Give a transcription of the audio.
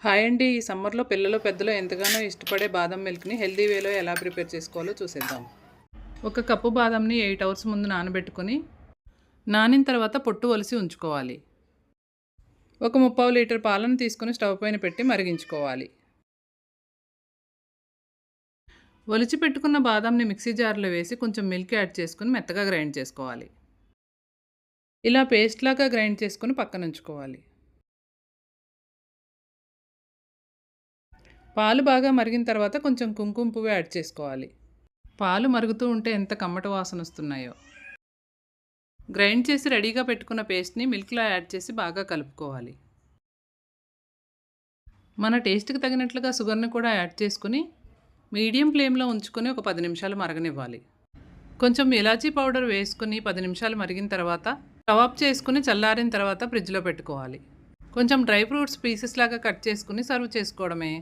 Hi అండి. ఈ సమ్మర్లో పిల్లలు పెద్దలు ఎంతగానో ఇష్టపడే బాదం మిల్క్ని హెల్దీ వేలో ఎలా ప్రిపేర్ చేసుకోవాలో చూసేద్దాం. ఒక కప్పు బాదంని 8 అవర్స్ ముందు నానబెట్టుకొని నానిన తర్వాత పొట్టు ఒలిసి ఉంచుకోవాలి. ఒక 3/4 లీటర్ పాలను తీసుకొని స్టవ్ పైన పెట్టి మరిగించుకోవాలి. ఒలిచి పెట్టుకున్న బాదంని మిక్సీ జార్లో వేసి కొంచెం మిల్క్ యాడ్ చేసుకుని మెత్తగా గ్రైండ్ చేసుకోవాలి. ఇలా పేస్ట్ లాగా గ్రైండ్ చేసుకుని పక్కన ఉంచుకోవాలి. పాలు బాగా మరిగిన తర్వాత కొంచెం కుంకుమ పువ్వు యాడ్ చేసుకోవాలి. పాలు మరుగుతూ ఉంటే ఎంత కమ్మటి వాసన వస్తున్నాయో. గ్రైండ్ చేసి రెడీగా పెట్టుకున్న పేస్ట్ని మిల్క్లో యాడ్ చేసి బాగా కలుపుకోవాలి. మన టేస్ట్కి తగినట్లుగా షుగర్ని కూడా యాడ్ చేసుకుని మీడియం ఫ్లేమ్లో ఉంచుకొని ఒక 10 నిమిషాలు మరగనివ్వాలి. కొంచెం ఇలాచీ పౌడర్ వేసుకుని 10 నిమిషాలు మరిగిన తర్వాత స్టవ్ ఆఫ్ చేసుకుని చల్లారిన తర్వాత ఫ్రిడ్జ్లో పెట్టుకోవాలి. కొంచెం డ్రై ఫ్రూట్స్ పీసెస్ లాగా కట్ చేసుకుని సర్వ్ చేసుకోవడమే.